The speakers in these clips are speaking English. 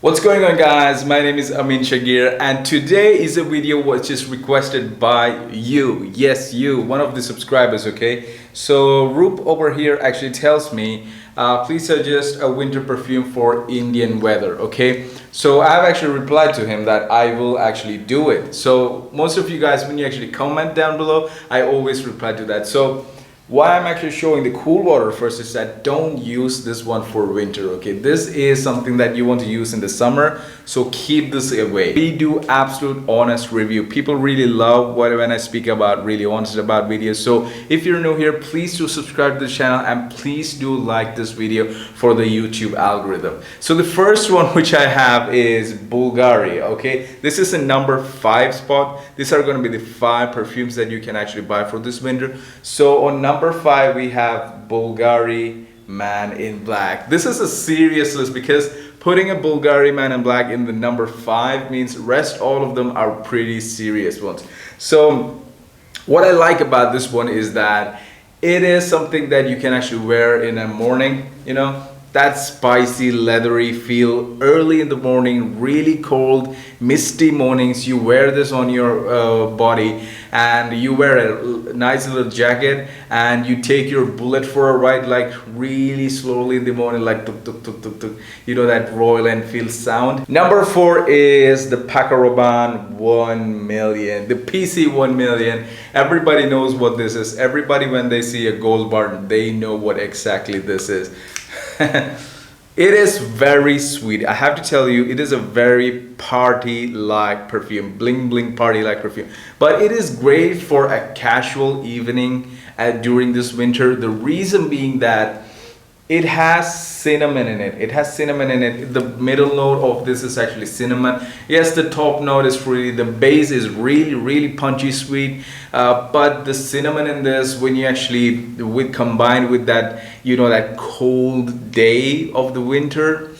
What's going on, guys? My name is Ameen Shageer, and today is a video which is requested by you. Yes, you, one of the subscribers. Okay, so Roop over here actually tells me please suggest a winter perfume for Indian weather. Okay, so I've actually replied to him that I will actually do it. So most of you guys, when you actually comment down below, I always reply to that. So why I'm actually showing the cool water first is that don't use this one for winter. Okay, this is something that you want to use in the summer, so keep this away. We do absolute honest review. People really love when I speak about really honest about videos. So if you're new here, please do subscribe to the channel and please do like this video for the YouTube algorithm. So the first one which I have is Bulgari. Okay, this is a number 5 spot. These are going to be the 5 perfumes that you can actually buy for this winter. So on number 5 we have Bulgari Man in Black. This is a serious list because putting a Bulgari Man in Black in the number 5 means rest all of them are pretty serious ones. So what I like about this one is that it is something that you can actually wear in the morning, you know, that spicy leathery feel early in the morning, really cold misty mornings. You wear this on your body and you wear a nice little jacket and you take your bullet for a ride, like really slowly in the morning, like tuk, tuk, tuk, tuk, tuk, you know, that Royal Enfield sound. Number 4 is the Paco Rabanne 1 million, the PC 1 million. Everybody knows what this is. Everybody, when they see a gold bar, they know what exactly this is. It is very sweet. I have to tell you, it is a very party-like perfume, bling bling party-like perfume. But it is great for a casual evening during this winter. The reason being that it has cinnamon in it. It has cinnamon in it. The middle note of this is actually cinnamon. Yes, the top note is really, the base is really punchy sweet. But the cinnamon in this, when you actually combined with that, you know, that cold day of the winter,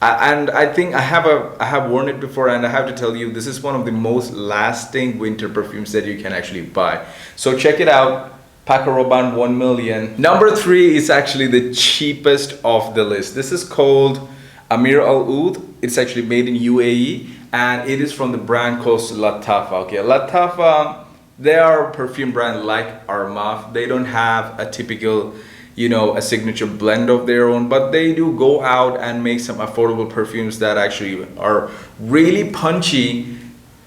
and I think I have worn it before, and I have to tell you, this is one of the most lasting winter perfumes that you can actually buy. So check it out. Paco Rabanne 1 million. Number 3 is actually the cheapest of the list. This is called Ameer Oudh. It's actually made in UAE and it is from the brand called Lattafa. Okay, Lattafa, they are a perfume brand like Armaf. They don't have a typical, you know, a signature blend of their own, but they do go out and make some affordable perfumes that actually are really punchy.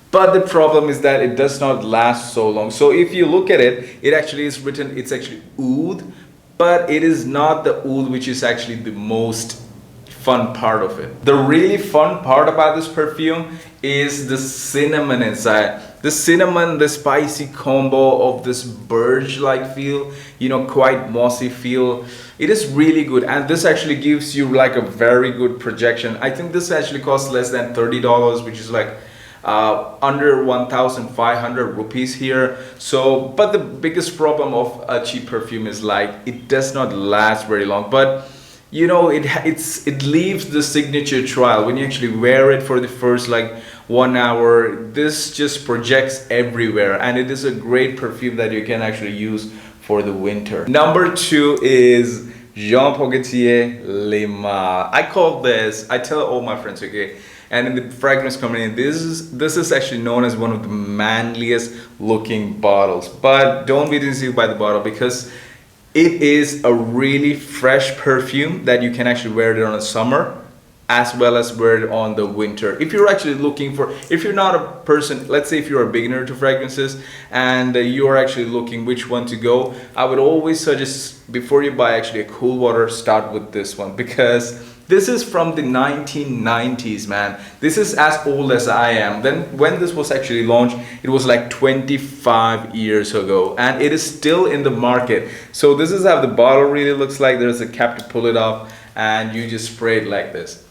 But the problem is that it does not last so long. So if you look at it, it actually is written, it's actually Oud, but it is not the Oud which is actually the most fun part of it. The really fun part about this perfume is the cinnamon inside. The cinnamon, the spicy combo of this birch-like feel, you know, quite mossy feel. It is really good, and this actually gives you like a very good projection. I think this actually costs less than $30, which is like under 1,500 rupees here. So but the biggest problem of a cheap perfume is like it does not last very long, but you know, it leaves the signature trail. When you actually wear it for the first like 1 hour, this just projects everywhere, and it is a great perfume that you can actually use for the winter. Number 2 is Gaultier Lima. I call this, I tell all my friends, okay, and in the fragrance community, this is actually known as one of the manliest looking bottles. But don't be deceived by the bottle, because it is a really fresh perfume that you can actually wear it on the summer as well as wear it on the winter. If you're actually looking for, if you're not a person, let's say if you're a beginner to fragrances and you're actually looking which one to go, I would always suggest, before you buy actually a cool water, start with this one, because this is from the 1990s, man. This is as old as I am. Then when this was actually launched, it was like 25 years ago, and it is still in the market. So this is how the bottle really looks like. There's a cap to pull it off, and you just spray it like this.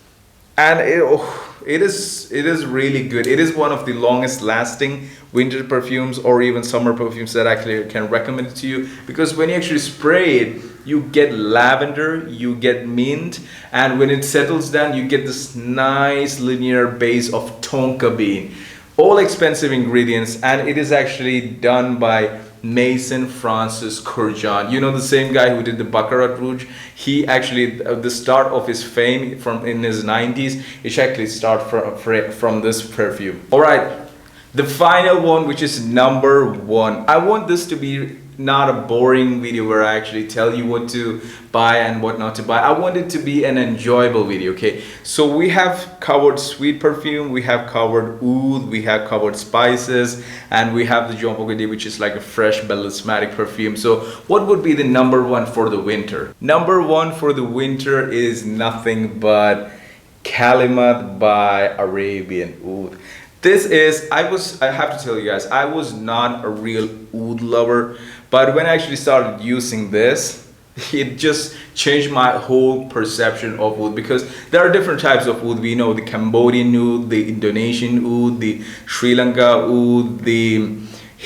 And it is really good. It is one of the longest lasting winter perfumes or even summer perfumes that I actually can recommend it to you, because when you actually spray it, you get lavender, you get mint, and when it settles down, you get this nice linear base of tonka bean. All expensive ingredients, and it is actually done by Mason Francis Kurjan. You know, the same guy who did the Baccarat Rouge. He actually, the start of his fame from in his 90s, it actually start from this perfume. All right, the final one, which is number one. I want this to be not a boring video where I actually tell you what to buy and what not to buy. I want it to be an enjoyable video, okay? So we have covered sweet perfume, we have covered oud, we have covered spices, and we have the Jean Paul Gaultier, which is like a fresh balsamic perfume. So what would be the number one for the winter? Number one for the winter is nothing but Kalemat by Arabian Oud. This is, I have to tell you guys, I was not a real oud lover, but when I actually started using this, it just changed my whole perception of oud, because there are different types of oud. We know the Cambodian oud, the Indonesian oud, the Sri Lanka oud, the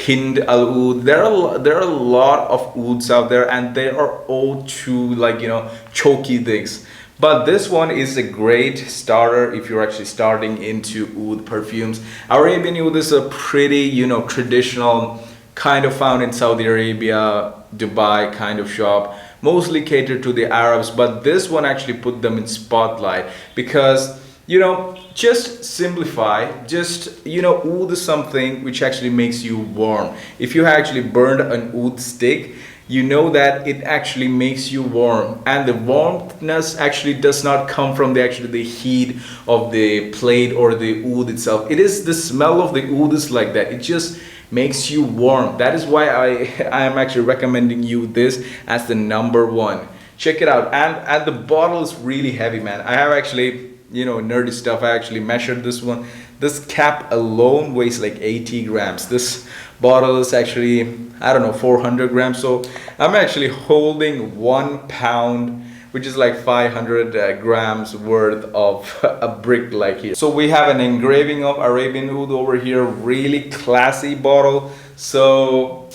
Hind al Oud. There are a lot of ouds out there, and they are all too, like, you know, choky things. But this one is a great starter if you're actually starting into oud perfumes. Arabian Oud is a pretty, you know, traditional, kind of found in Saudi Arabia, Dubai kind of shop, mostly catered to the Arabs. But this one actually put them in spotlight because, you know, just simplify, just, you know, oud is something which actually makes you warm. If you actually burned an oud stick, you know that it actually makes you warm, and the warmthness actually does not come from the heat of the plate or the oud itself. It is the smell of the oud is like that. It just makes you warm. That is why I am actually recommending you this as the number one. Check it out. And the bottle is really heavy, man. I have actually, you know, nerdy stuff. I actually measured this one. This cap alone weighs like 80 grams. This bottle is actually, I don't know, 400 grams. So I'm actually holding 1 pound, which is like 500 grams worth of a brick like here. So we have an engraving of Arabian Oud over here, really classy bottle. So,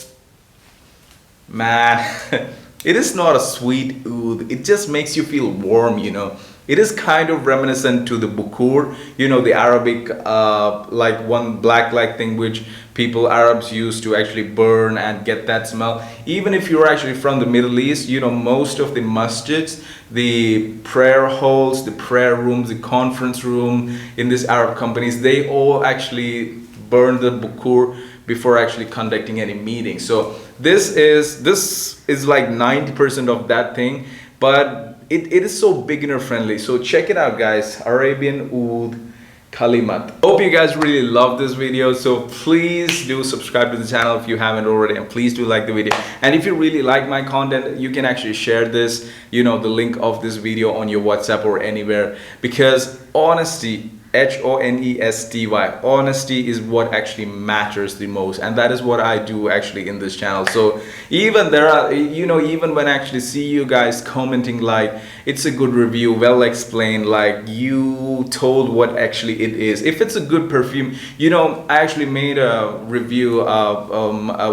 man, it is not a sweet oud. It just makes you feel warm, you know. It is kind of reminiscent to the bukur, you know, the Arabic, like one black-like thing which Arabs use to actually burn and get that smell. Even if you're actually from the Middle East, you know, most of the masjids, the prayer halls, the prayer rooms, the conference room in these Arab companies, they all actually burn the bukur before actually conducting any meeting. So this is like 90% of that thing, but it is so beginner friendly. So check it out, guys. Arabian Oud Kalemat. Hope you guys really love this video, so please do subscribe to the channel if you haven't already, and please do like the video. And if you really like my content, you can actually share this, you know, the link of this video on your WhatsApp or anywhere, because honesty, honesty, honesty is what actually matters the most, and that is what I do actually in this channel. So even there are, you know, even when I actually see you guys commenting like it's a good review, well explained, like you told what actually it is. If it's a good perfume, you know, I actually made a review of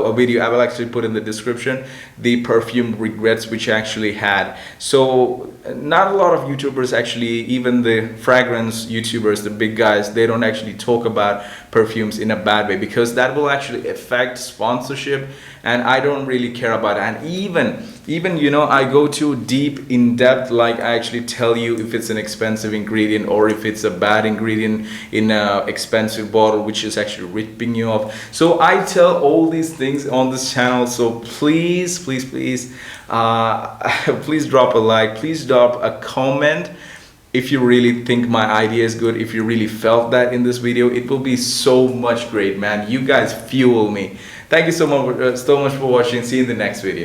a video I will actually put in the description, the perfume regrets which I actually had. So not a lot of YouTubers actually, even the fragrance YouTubers, the big guys, they don't actually talk about perfumes in a bad way, because that will actually affect sponsorship, and I don't really care about it. And even you know, I go too deep in depth, like I actually tell you if it's an expensive ingredient or if it's a bad ingredient in a expensive bottle which is actually ripping you off. So I tell all these things on this channel. So please please drop a like, please drop a comment if you really think my idea is good, if you really felt that in this video. It will be so much great, man. You guys fuel me. Thank you so much for watching. See you in the next video.